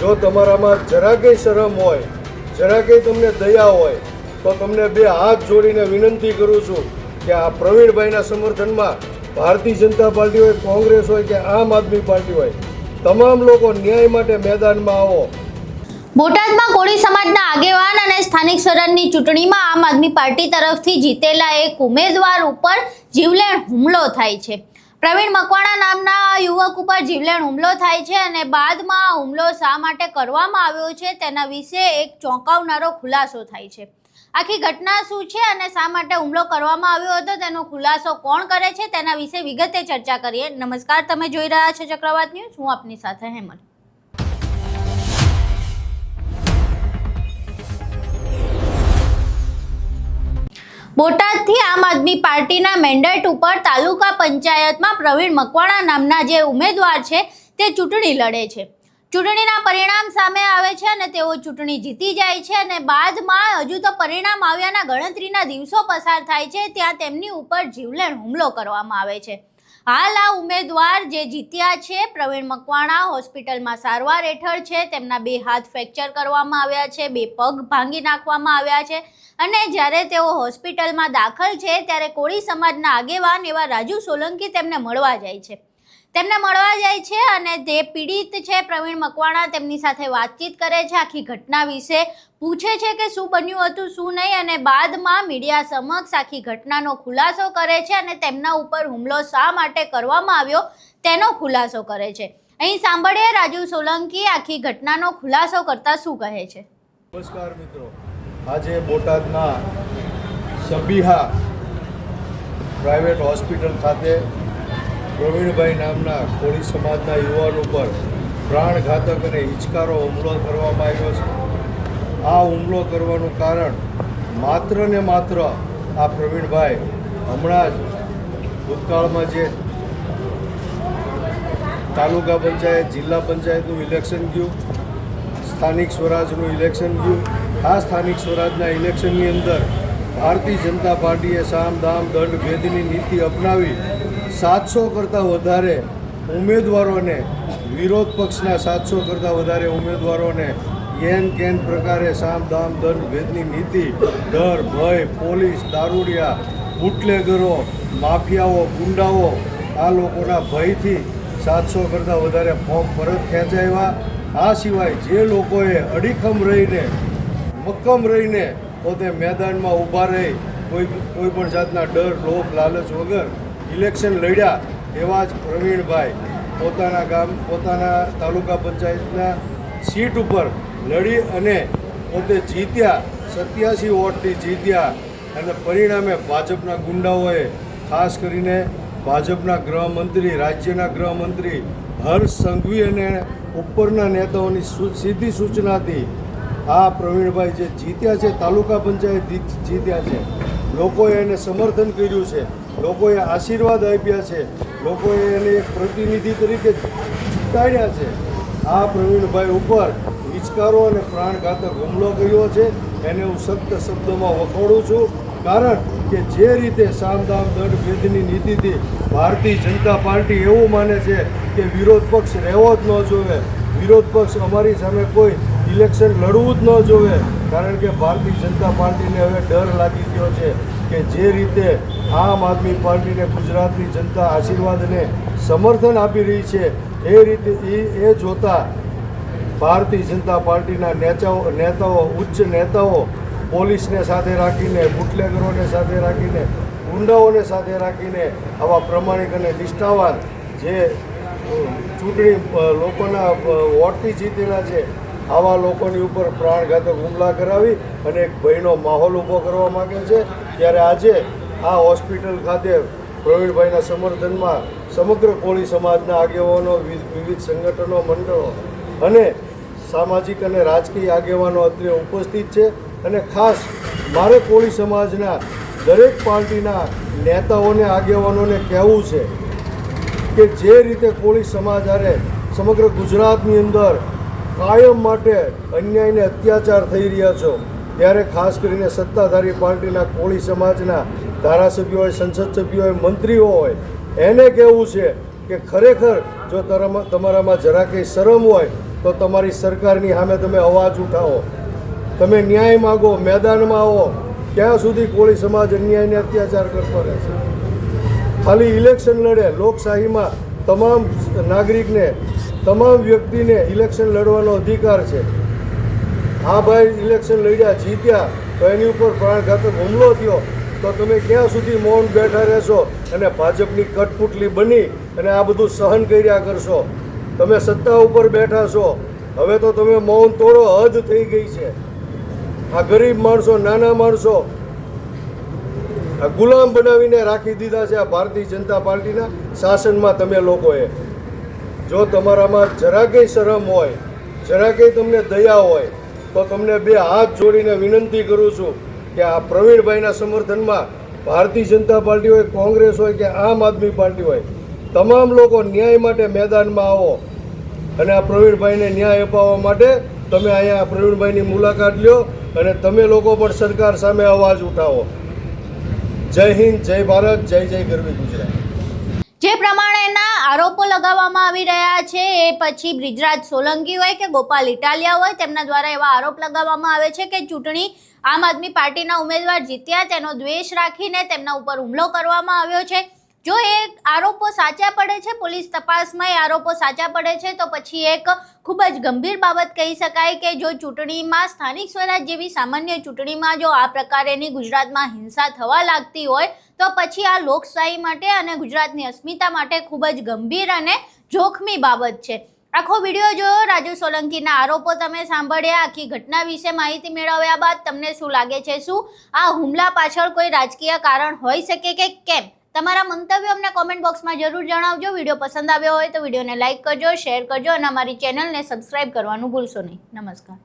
જો તમારામાં જરા કંઈ શરમ હોય, જરા કંઈ તમને દયા હોય, તો તમને બે હાથ જોડીને વિનંતી કરું છું કે આ પ્રવીણભાઈના સમર્થનમાં ભારતીય જનતા પાર્ટી હોય, કોંગ્રેસ હોય કે આમ આદમી પાર્ટી હોય, તમામ લોકો ન્યાય માટે મેદાનમાં આવો. બોટાદમાં કોળી સમાજના આગેવાન અને સ્થાનિક સ્વરાજની ચૂંટણીમાં આમ આદમી પાર્ટી તરફથી જીતેલા એક ઉમેદવાર ઉપર જીવલેણ હુમલો થાય છે. પ્રવીણ મકવાણા નામના યુવક ઉપર જીવલેણ હુમલો થાય છે અને બાદમાં આ હુમલો શા માટે કરવામાં આવ્યો છે તેના વિશે એક ચોંકાવનારો ખુલાસો થાય છે. આખી ઘટના શું છે અને શા માટે હુમલો કરવામાં આવ્યો હતો તેનો ખુલાસો કોણ કરે છે તેના વિશે વિગતે ચર્ચા કરીએ. નમસ્કાર, તમે જોઈ રહ્યા છો ચક્રવાત ન્યૂઝ. હું આપની સાથે હેમંત. બોટાદથી આમ આદમી પાર્ટીના મેન્ડેટ ઉપર તાલુકા પંચાયતમાં પ્રવીણ મકવાણા નામના જે ઉમેદવાર છે તે ચૂંટણી લડે છે. ચૂંટણીના પરિણામ સામે આવે છે અને તેઓ ચૂંટણી જીતી જાય છે અને બાદમાં હજુ તો પરિણામ આવ્યાના ગણતરીના દિવસો પસાર થાય છે ત્યાં તેમની ઉપર જીવલેણ હુમલો કરવામાં આવે છે. હાલ આ ઉમેદવાર જે જીત્યા છે પ્રવીણ મકવાણા હોસ્પિટલમાં સારવાર હેઠળ છે. તેમના 2 હાથ ફ્રેક્ચર કરવામાં આવ્યા છે, 2 પગ ભાંગી નાખવામાં આવ્યા છે અને જ્યારે તેઓ હોસ્પિટલમાં દાખલ છે ત્યારે કોળી સમાજના આગેવાન એવા રાજુ સોલંકી તેમને મળવા જાય છે અને તે પીડિત છે પ્રવીણ મકવાણા તેમની સાથે વાતચીત કરે છે, આખી ઘટના વિશે પૂછે છે કે શું બન્યું હતું શું નહીં અને બાદમાં મીડિયા સમક્ષ આખી ઘટનાનો ખુલાસો કરે છે અને તેમના ઉપર હુમલો શા માટે કરવામાં આવ્યો તેનો ખુલાસો કરે છે. અહીં સાંભળીએ રાજુ સોલંકી આખી ઘટનાનો ખુલાસો કરતા શું કહે છે. નમસ્કાર મિત્રો, આજે બોટાદના સબીહા પ્રાઇવેટ હોસ્પિટલ ખાતે પ્રવીણભાઈ નામના કોળી સમાજના યુવાન ઉપર પ્રાણઘાતક અને હિચકારો હુમલો કરવામાં આવ્યો છે. આ હુમલો કરવાનું કારણ માત્ર ને માત્ર આ પ્રવીણભાઈ હમણાં જ ભૂતકાળમાં જે તાલુકા પંચાયત, જિલ્લા પંચાયતનું ઇલેક્શન ગયું, સ્થાનિક સ્વરાજનું ઇલેક્શન ગયું. આ સ્થાનિક સ્વરાજના ઇલેક્શનની અંદર ભારતીય જનતા પાર્ટીએ સામ દામ દંડ ભેદની નીતિ અપનાવી 700 કરતાં વધારે ઉમેદવારોને, વિરોધ પક્ષના 700 કરતાં વધારે ઉમેદવારોને કેન પ્રકારે સામ દામ દંડ ભેદની નીતિ, ડર, ભય, પોલીસ, દારૂડિયા, બુટલેગરો, માફિયાઓ, ગુંડાઓ, આ લોકોના ભયથી 700 કરતાં વધારે ફોર્મ પરત ખેંચાવ્યા. આ સિવાય જે લોકોએ અડીખમ રહીને, મક્કમ રહીને પોતે મેદાનમાં ઊભા રહી કોઈ પણ જાતના ડર, લોભ, લાલચ વગર ઇલેક્શન લડ્યા એવા જ પ્રવીણભાઈ પોતાના તાલુકા પંચાયતના સીટ ઉપર લડી અને પોતે જીત્યા. 87 વોટથી જીત્યા અને પરિણામે ભાજપના ગુંડાઓએ, ખાસ કરીને ભાજપના ગૃહમંત્રી, રાજ્યના ગૃહમંત્રી હર્ષ સંઘવી અને ઉપરના નેતાઓની સીધી સૂચનાથી આ પ્રવીણભાઈ જે જીત્યા છે, તાલુકા પંચાયત જીત્યા છે, લોકોએ એને સમર્થન કર્યું છે, લોકોએ આશીર્વાદ આપ્યા છે, લોકોએ એને એક પ્રતિનિધિ તરીકે જીતાડ્યા છે. આ પ્રવીણભાઈ ઉપર હિચકારો અને પ્રાણઘાતક હુમલો કર્યો છે. એને હું સખ્ત શબ્દોમાં વખોડું છું. કારણ કે જે રીતે સામદામ દંડ ભેદની નીતિથી ભારતીય જનતા પાર્ટી એવું માને છે કે વિરોધ પક્ષ રહેવો જ ન જોવે, વિરોધ પક્ષ અમારી સામે કોઈ ઇલેક્શન લડવું જ ન જોવે, કારણ કે ભારતીય જનતા પાર્ટીને હવે ડર લાગી ગયો છે કે જે રીતે આમ આદમી પાર્ટીને ગુજરાતની જનતા આશીર્વાદ અને સમર્થન આપી રહી છે એ રીતે એ જોતા ભારતીય જનતા પાર્ટીના નેતાઓ, ઉચ્ચ નેતાઓ પોલીસને સાથે રાખીને, બુટલેગરોને સાથે રાખીને, ગુંડાઓને સાથે રાખીને આવા પ્રમાણિક અને નિષ્ઠાવાન જે ચૂંટણી લોકોના વોટથી જીતેલા છે આવા લોકોની ઉપર પ્રાણઘાતક હુમલા કરાવી અને એક ભયનો માહોલ ઊભો કરવા માગે છે. ત્યારે આજે આ હોસ્પિટલ ખાતે પ્રવીણભાઈના સમર્થનમાં સમગ્ર કોળી સમાજના આગેવાનો, વિવિધ સંગઠનો, મંડળો અને સામાજિક અને રાજકીય આગેવાનો અત્રે ઉપસ્થિત છે. અને ખાસ મારે કોળી સમાજના દરેક પાર્ટીના નેતાઓને, આગેવાનોને કહેવું છે કે જે રીતે કોળી સમાજ હારે સમગ્ર ગુજરાતની અંદર કાયમ માટે અન્યાય અને અત્યાચાર થઈ રહ્યા છો, ત્યારે ખાસ કરીને સત્તાધારી પાર્ટીના કોળી સમાજના ધારાસભ્યો હોય, સંસદ સભ્યો હોય, મંત્રીઓ હોય, એને કહેવું છે કે ખરેખર જો તમારામાં જરા કંઈ શરમ હોય તો તમારી સરકારની સામે તમે અવાજ ઉઠાવો, તમે ન્યાય માગો, મેદાનમાં આવો. ક્યાં સુધી કોળી સમાજ અન્યાયને અત્યાચાર કરતો રહેશે? ખાલી ઇલેક્શન લડે. લોકશાહીમાં તમામ નાગરિકને, તમામ વ્યક્તિને ઇલેક્શન લડવાનો અધિકાર છે. આ ભાઈ ઇલેક્શન લડ્યા, જીત્યા, તો એની ઉપર પ્રાણઘાતક હુમલો થયો, તો તમે ક્યાં સુધી મૌન બેઠા રહેશો અને ભાજપની કઠપુતલી બની અને આ બધું સહન કર્યા કરશો? તમે સત્તા ઉપર બેઠા છો, હવે તો તમે મૌન તોડો. હદ થઈ ગઈ છે. આ ગરીબ માણસો, નાના માણસો આ ગુલામ બનાવીને રાખી દીધા છે આ ભારતીય જનતા પાર્ટીના શાસનમાં. તમે લોકોએ જો તમારામાં જરા કંઈ શરમ હોય, જરા કંઈ તમને દયા હોય, તો તમને બે હાથ જોડીને વિનંતી કરું છું કે આ પ્રવીણભાઈના સમર્થનમાં ભારતીય જનતા પાર્ટી હોય, કોંગ્રેસ હોય કે આમ આદમી પાર્ટી હોય, તમામ લોકો ન્યાય માટે મેદાનમાં આવો અને આ પ્રવીણભાઈને ન્યાય અપાવવા માટે તમે અહીંયા પ્રવીણભાઈની મુલાકાત લ્યો અને તમે લોકો પણ સરકાર સામે અવાજ ઉઠાવો. જય હિન્દ, જય ભારત, જય જય ગરવી ગુજરાત. જે પ્રમાણેના આરોપો લગાવવામાં આવી રહ્યા છે એ પછી બ્રિજરાજ સોલંકી હોય કે ગોપાલ ઇટાલિયા હોય, તેમના દ્વારા એવા આરોપ લગાવવામાં આવે છે કે ચૂંટણી આમ આદમી પાર્ટીના ઉમેદવાર જીત્યા તેનો દ્વેષ રાખીને તેમના ઉપર હુમલો કરવામાં આવ્યો છે. જો એ આરોપો સાચા પડે છે, પોલીસ તપાસમાં એ આરોપો સાચા પડે છે, તો પછી એક ખૂબ જ ગંભીર બાબત કહી શકાય કે જો ચૂંટણીમાં, સ્થાનિક સ્વરાજ જેવી સામાન્ય ચૂંટણીમાં જો આ પ્રકારેની ગુજરાતમાં હિંસા થવા લાગતી હોય તો પછી આ લોકશાહી માટે અને ગુજરાતની અસ્મિતા માટે ખૂબ જ ગંભીર અને જોખમી બાબત છે. આખો વિડીયો જોયો, રાજુ સોલંકીના આરોપો તમે સાંભળ્યા, આખી ઘટના વિશે માહિતી મેળવ્યા બાદ તમને શું લાગે છે? શું આ હુમલા પાછળ કોઈ રાજકીય કારણ હોઈ શકે કે કેમ? તમારા મંતવ્યો અમને કોમેન્ટ બોક્સમાં જરૂર જણાવજો. વિડીયો પસંદ આવ્યો હોય તો વિડીયોને લાઇક કરજો, શેર કરજો અને અમારી ચેનલને સબસ્ક્રાઇબ કરવાનું ભૂલશો નહીં. નમસ્કાર.